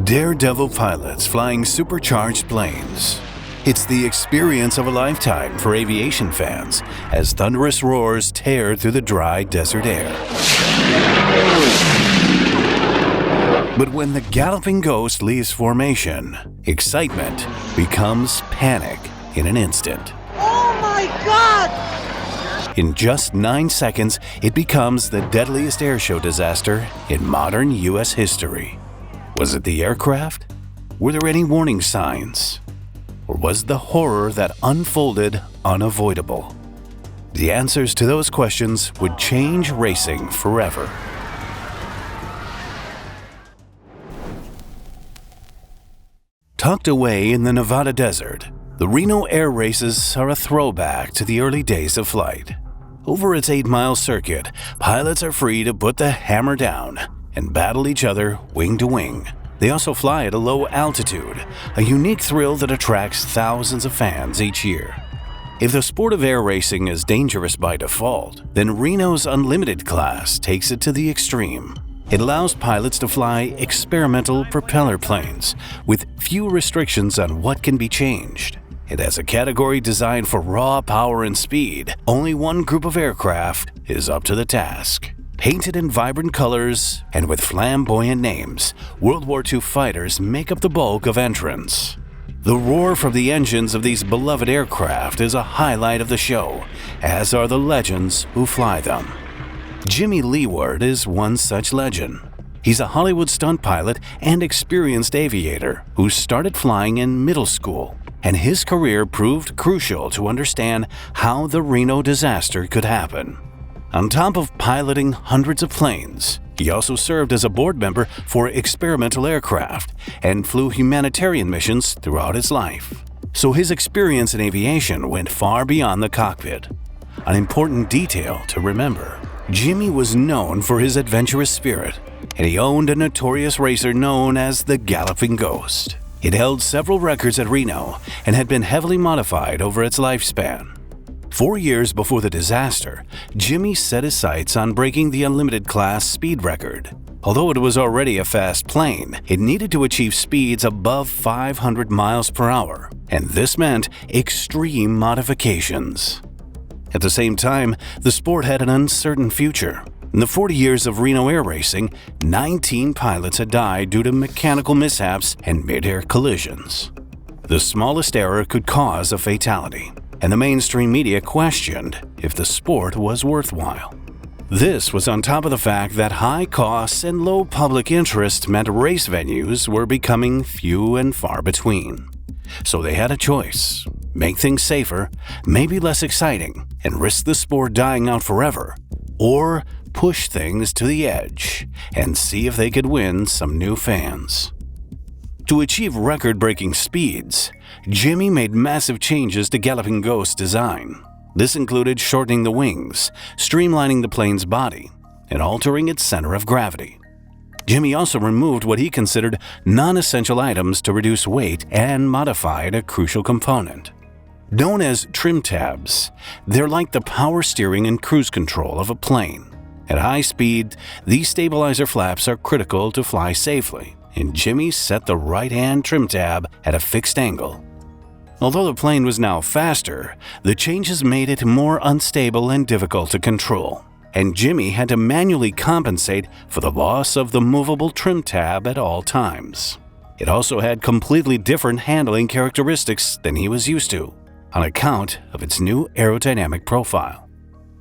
Daredevil pilots flying supercharged planes. It's the experience of a lifetime for aviation fans as thunderous roars tear through the dry desert air. But when the Galloping Ghost leaves formation, excitement becomes panic in an instant. Oh my God! In just 9 seconds, it becomes the deadliest airshow disaster in modern U.S. history. Was it the aircraft? Were there any warning signs? Or was the horror that unfolded unavoidable? The answers to those questions would change racing forever. Tucked away in the Nevada desert, the Reno Air Races are a throwback to the early days of flight. Over its 8-mile circuit, pilots are free to put the hammer down and battle each other wing to wing. They also fly at a low altitude, a unique thrill that attracts thousands of fans each year. If the sport of air racing is dangerous by default, then Reno's Unlimited class takes it to the extreme. It allows pilots to fly experimental propeller planes with few restrictions on what can be changed. It has a category designed for raw power and speed. Only one group of aircraft is up to the task. Painted in vibrant colors and with flamboyant names, World War II fighters make up the bulk of entrants. The roar from the engines of these beloved aircraft is a highlight of the show, as are the legends who fly them. Jimmy Leeward is one such legend. He's a Hollywood stunt pilot and experienced aviator who started flying in middle school, and his career proved crucial to understand how the Reno disaster could happen. On top of piloting hundreds of planes, he also served as a board member for experimental aircraft and flew humanitarian missions throughout his life. So his experience in aviation went far beyond the cockpit. An important detail to remember: Jimmy was known for his adventurous spirit, and he owned a notorious racer known as the Galloping Ghost. It held several records at Reno and had been heavily modified over its lifespan. 4 years before the disaster, Jimmy set his sights on breaking the Unlimited class speed record. Although it was already a fast plane, it needed to achieve speeds above 500 miles per hour, and this meant extreme modifications. At the same time, the sport had an uncertain future. In the 40 years of Reno Air Racing, 19 pilots had died due to mechanical mishaps and mid-air collisions. The smallest error could cause a fatality, and the mainstream media questioned if the sport was worthwhile. This was on top of the fact that high costs and low public interest meant race venues were becoming few and far between. So they had a choice: make things safer, maybe less exciting, and risk the sport dying out forever, or push things to the edge and see if they could win some new fans. To achieve record-breaking speeds, Jimmy made massive changes to Galloping Ghost's design. This included shortening the wings, streamlining the plane's body, and altering its center of gravity. Jimmy also removed what he considered non-essential items to reduce weight and modified a crucial component. Known as trim tabs, they're like the power steering and cruise control of a plane. At high speed, these stabilizer flaps are critical to fly safely, and Jimmy set the right-hand trim tab at a fixed angle. Although the plane was now faster, the changes made it more unstable and difficult to control, and Jimmy had to manually compensate for the loss of the movable trim tab at all times. It also had completely different handling characteristics than he was used to, on account of its new aerodynamic profile.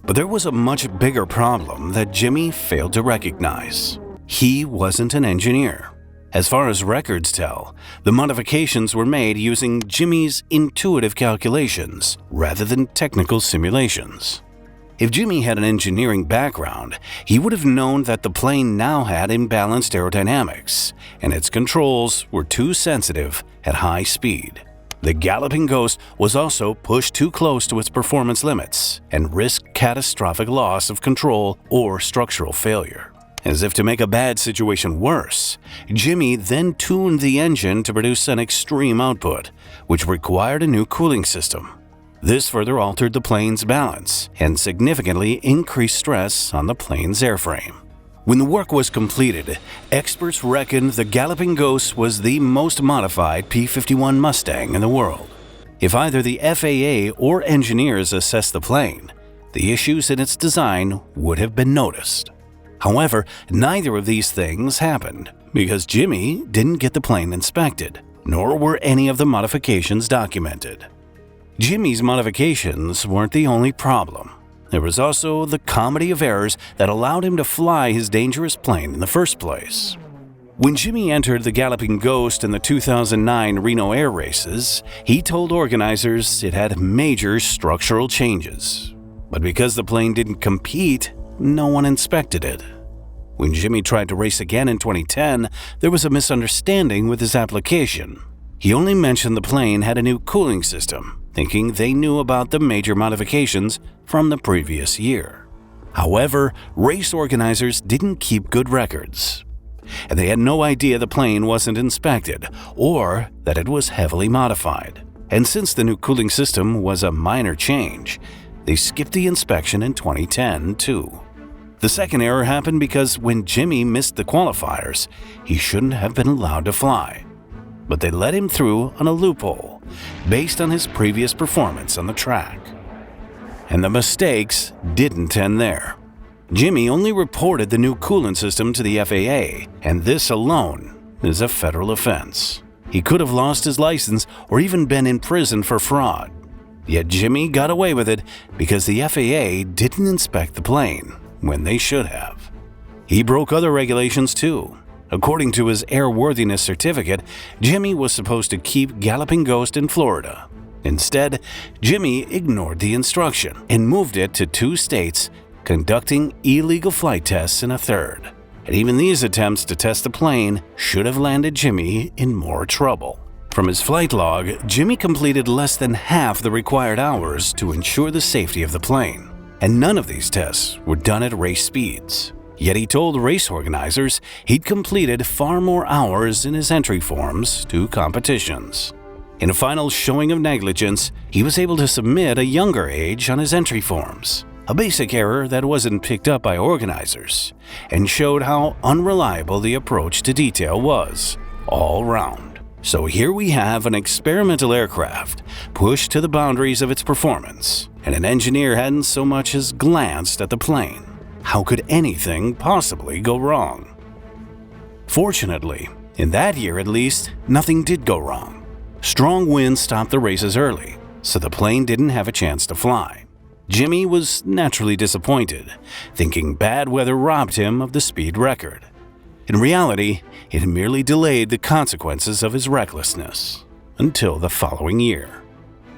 But there was a much bigger problem that Jimmy failed to recognize. He wasn't an engineer. As far as records tell, the modifications were made using Jimmy's intuitive calculations rather than technical simulations. If Jimmy had an engineering background, he would have known that the plane now had imbalanced aerodynamics, and its controls were too sensitive at high speed. The Galloping Ghost was also pushed too close to its performance limits and risked catastrophic loss of control or structural failure. As if to make a bad situation worse, Jimmy then tuned the engine to produce an extreme output, which required a new cooling system. This further altered the plane's balance and significantly increased stress on the plane's airframe. When the work was completed, experts reckoned the Galloping Ghost was the most modified P-51 Mustang in the world. If either the FAA or engineers assessed the plane, the issues in its design would have been noticed. However, neither of these things happened because Jimmy didn't get the plane inspected, nor were any of the modifications documented. Jimmy's modifications weren't the only problem. There was also the comedy of errors that allowed him to fly his dangerous plane in the first place. When Jimmy entered the Galloping Ghost in the 2009 Reno Air Races, he told organizers it had major structural changes. But because the plane didn't compete, no one inspected it. When Jimmy tried to race again in 2010, there was a misunderstanding with his application. He only mentioned the plane had a new cooling system, thinking they knew about the major modifications from the previous year. However, race organizers didn't keep good records, and they had no idea the plane wasn't inspected or that it was heavily modified. And since the new cooling system was a minor change, they skipped the inspection in 2010 too. The second error happened because when Jimmy missed the qualifiers, he shouldn't have been allowed to fly. But they let him through on a loophole based on his previous performance on the track. And the mistakes didn't end there. Jimmy only reported the new coolant system to the FAA, and this alone is a federal offense. He could have lost his license or even been in prison for fraud. Yet Jimmy got away with it because the FAA didn't inspect the plane when they should have. He broke other regulations too. According to his airworthiness certificate, Jimmy was supposed to keep Galloping Ghost in Florida. Instead, Jimmy ignored the instruction and moved it to 2 states, conducting illegal flight tests in a third. And even these attempts to test the plane should have landed Jimmy in more trouble. From his flight log, Jimmy completed less than half the required hours to ensure the safety of the plane. And none of these tests were done at race speeds. Yet he told race organizers he'd completed far more hours in his entry forms to competitions. In a final showing of negligence, he was able to submit a younger age on his entry forms, a basic error that wasn't picked up by organizers, and showed how unreliable the approach to detail was, all round. So here we have an experimental aircraft pushed to the boundaries of its performance, and an engineer hadn't so much as glanced at the plane. How could anything possibly go wrong? Fortunately, in that year at least, nothing did go wrong. Strong winds stopped the races early, so the plane didn't have a chance to fly. Jimmy was naturally disappointed, thinking bad weather robbed him of the speed record. In reality, it merely delayed the consequences of his recklessness until the following year.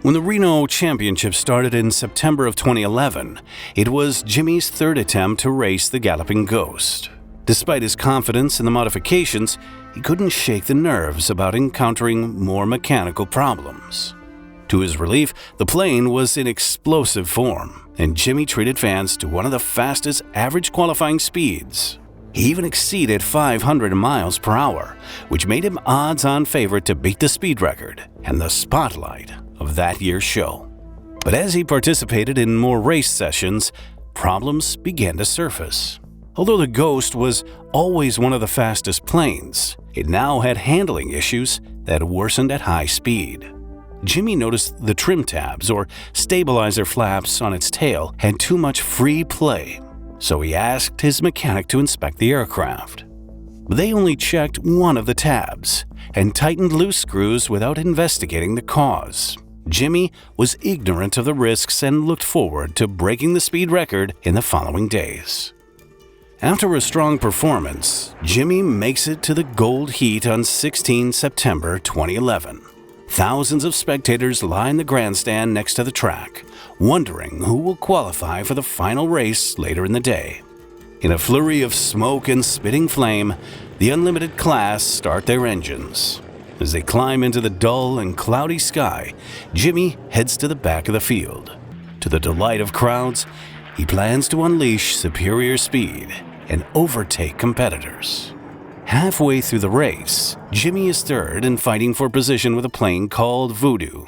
When the Reno Championship started in September of 2011, it was Jimmy's third attempt to race the Galloping Ghost. Despite his confidence in the modifications, he couldn't shake the nerves about encountering more mechanical problems. To his relief, the plane was in explosive form, and Jimmy treated fans to one of the fastest average qualifying speeds. He even exceeded 500 miles per hour, which made him odds-on favorite to beat the speed record and the spotlight of that year's show. But as he participated in more race sessions, problems began to surface. Although the Ghost was always one of the fastest planes, it now had handling issues that worsened at high speed. Jimmy noticed the trim tabs or stabilizer flaps on its tail had too much free play, so he asked his mechanic to inspect the aircraft. They only checked one of the tabs and tightened loose screws without investigating the cause. Jimmy was ignorant of the risks and looked forward to breaking the speed record in the following days. After a strong performance, Jimmy makes it to the Gold Heat on 16 September 2011. Thousands of spectators line the grandstand next to the track, wondering who will qualify for the final race later in the day. In a flurry of smoke and spitting flame, the Unlimited class start their engines. As they climb into the dull and cloudy sky, Jimmy heads to the back of the field. To the delight of crowds, he plans to unleash superior speed and overtake competitors. Halfway through the race, Jimmy is third and fighting for position with a plane called Voodoo.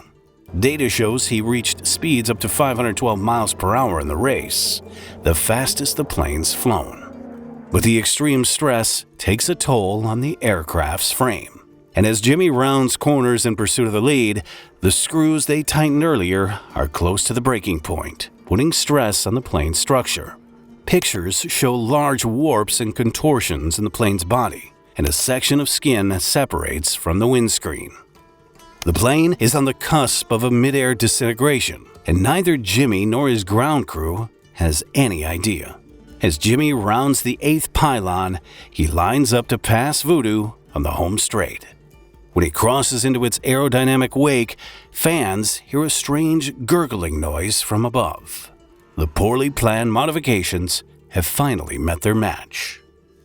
Data shows he reached speeds up to 512 miles per hour in the race, the fastest the plane's flown. But the extreme stress takes a toll on the aircraft's frame. And as Jimmy rounds corners in pursuit of the lead, the screws they tightened earlier are close to the breaking point, putting stress on the plane's structure. Pictures show large warps and contortions in the plane's body, and a section of skin separates from the windscreen. The plane is on the cusp of a mid-air disintegration, and neither Jimmy nor his ground crew has any idea. As Jimmy rounds the 8th pylon, he lines up to pass Voodoo on the home straight. When he crosses into its aerodynamic wake, fans hear a strange gurgling noise from above. The poorly planned modifications have finally met their match.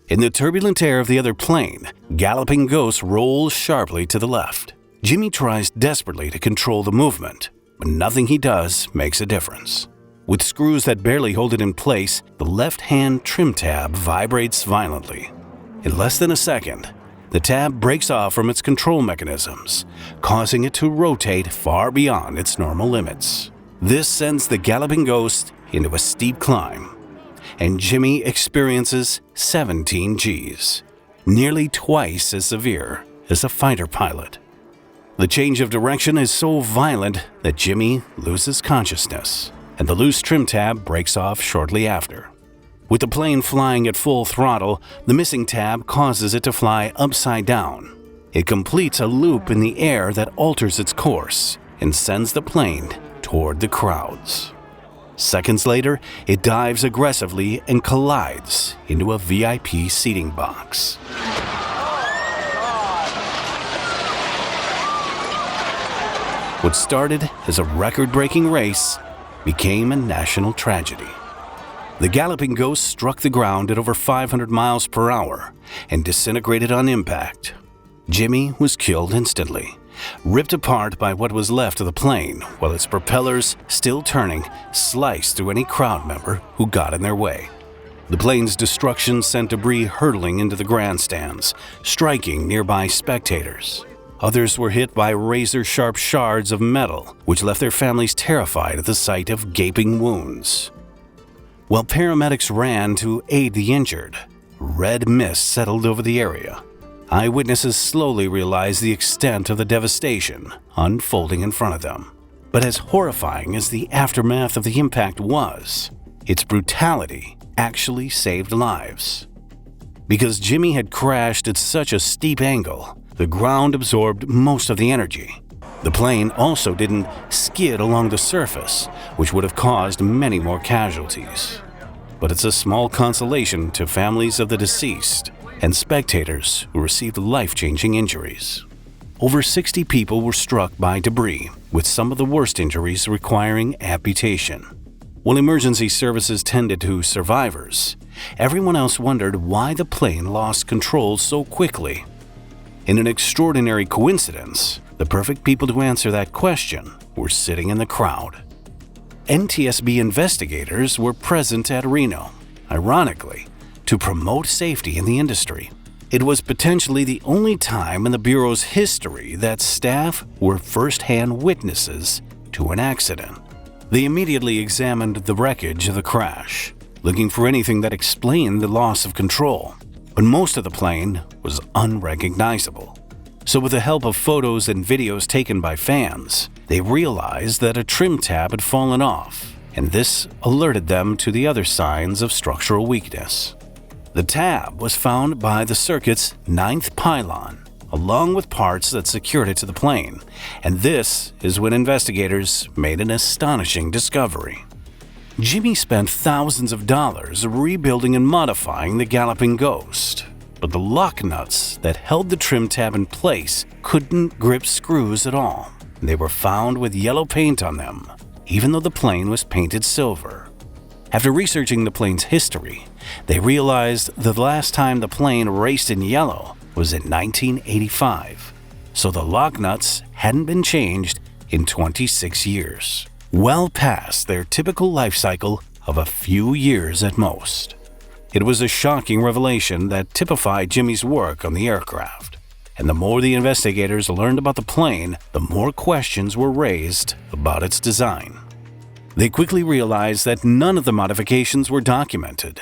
In the turbulent air of the other plane, Galloping Ghost rolls sharply to the left. Jimmy tries desperately to control the movement, but nothing he does makes a difference. With screws that barely hold it in place, the left-hand trim tab vibrates violently. In less than a second, the tab breaks off from its control mechanisms, causing it to rotate far beyond its normal limits. This sends the Galloping Ghost into a steep climb, and Jimmy experiences 17 Gs, nearly twice as severe as a fighter pilot. The change of direction is so violent that Jimmy loses consciousness, and the loose trim tab breaks off shortly after. With the plane flying at full throttle, the missing tab causes it to fly upside down. It completes a loop in the air that alters its course and sends the plane toward the crowds. Seconds later, it dives aggressively and collides into a VIP seating box. What started as a record-breaking race became a national tragedy. The Galloping Ghost struck the ground at over 500 miles per hour and disintegrated on impact. Jimmy was killed instantly, ripped apart by what was left of the plane, while its propellers, still turning, sliced through any crowd member who got in their way. The plane's destruction sent debris hurtling into the grandstands, striking nearby spectators. Others were hit by razor-sharp shards of metal, which left their families terrified at the sight of gaping wounds. While paramedics ran to aid the injured, red mist settled over the area. Eyewitnesses slowly realized the extent of the devastation unfolding in front of them. But as horrifying as the aftermath of the impact was, its brutality actually saved lives. Because Jimmy had crashed at such a steep angle, the ground absorbed most of the energy. The plane also didn't skid along the surface, which would have caused many more casualties. But it's a small consolation to families of the deceased and spectators who received life-changing injuries. Over 60 people were struck by debris, with some of the worst injuries requiring amputation. While emergency services tended to survivors, everyone else wondered why the plane lost control so quickly. In an extraordinary coincidence, the perfect people to answer that question were sitting in the crowd. NTSB investigators were present at Reno, ironically, to promote safety in the industry. It was potentially the only time in the Bureau's history that staff were first-hand witnesses to an accident. They immediately examined the wreckage of the crash, looking for anything that explained the loss of control, but most of the plane was unrecognizable. So with the help of photos and videos taken by fans, they realized that a trim tab had fallen off, and this alerted them to the other signs of structural weakness. The tab was found by the circuit's 9th pylon, along with parts that secured it to the plane, and this is when investigators made an astonishing discovery. Jimmy spent thousands of dollars rebuilding and modifying the Galloping Ghost, but the lock nuts that held the trim tab in place couldn't grip screws at all. They were found with yellow paint on them, even though the plane was painted silver. After researching the plane's history, they realized the last time the plane raced in yellow was in 1985, so the lock nuts hadn't been changed in 26 years, well past their typical life cycle of a few years at most. It was a shocking revelation that typified Jimmy's work on the aircraft, and the more the investigators learned about the plane, the more questions were raised about its design. They quickly realized that none of the modifications were documented.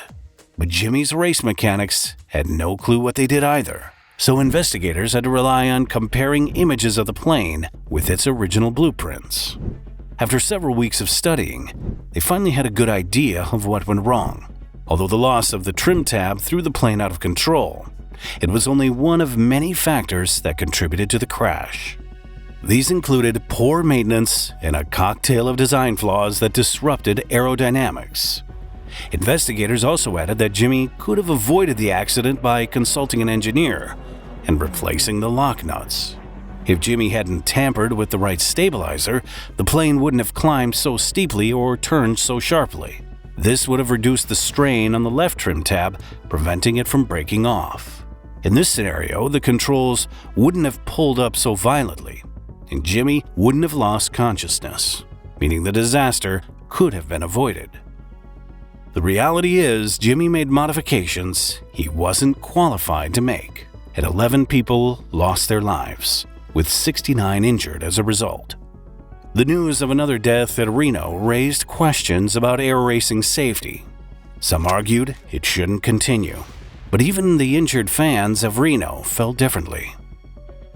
But Jimmy's race mechanics had no clue what they did either, so investigators had to rely on comparing images of the plane with its original blueprints. After several weeks of studying, they finally had a good idea of what went wrong. Although the loss of the trim tab threw the plane out of control, it was only one of many factors that contributed to the crash. These included poor maintenance and a cocktail of design flaws that disrupted aerodynamics. Investigators also added that Jimmy could have avoided the accident by consulting an engineer and replacing the lock nuts. If Jimmy hadn't tampered with the right stabilizer, the plane wouldn't have climbed so steeply or turned so sharply. This would have reduced the strain on the left trim tab, preventing it from breaking off. In this scenario, the controls wouldn't have pulled up so violently, and Jimmy wouldn't have lost consciousness, meaning the disaster could have been avoided. The reality is, Jimmy made modifications he wasn't qualified to make, and 11 people lost their lives, with 69 injured as a result. The news of another death at Reno raised questions about air racing safety. Some argued it shouldn't continue, but even the injured fans of Reno felt differently.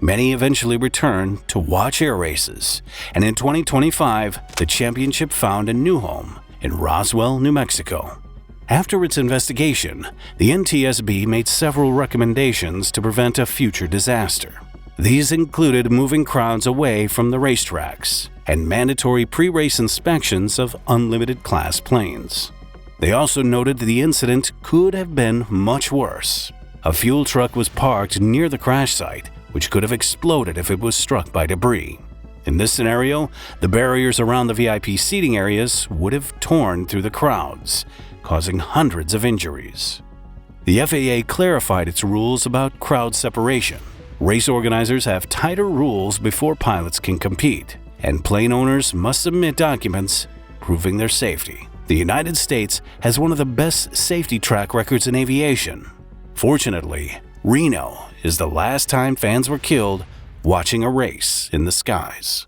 Many eventually returned to watch air races, and in 2025, the championship found a new home in Roswell, New Mexico. After its investigation, the NTSB made several recommendations to prevent a future disaster. These included moving crowds away from the racetracks and mandatory pre-race inspections of unlimited class planes. They also noted the incident could have been much worse. A fuel truck was parked near the crash site, which could have exploded if it was struck by debris. In this scenario, the barriers around the VIP seating areas would have torn through the crowds, causing hundreds of injuries. The FAA clarified its rules about crowd separation. Race organizers have tighter rules before pilots can compete, and plane owners must submit documents proving their safety. The United States has one of the best safety track records in aviation. Fortunately, Reno is the last time fans were killed watching a race in the skies.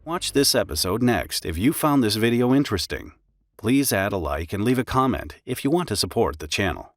Watch this episode next if you found this video interesting. Please add a like and leave a comment if you want to support the channel.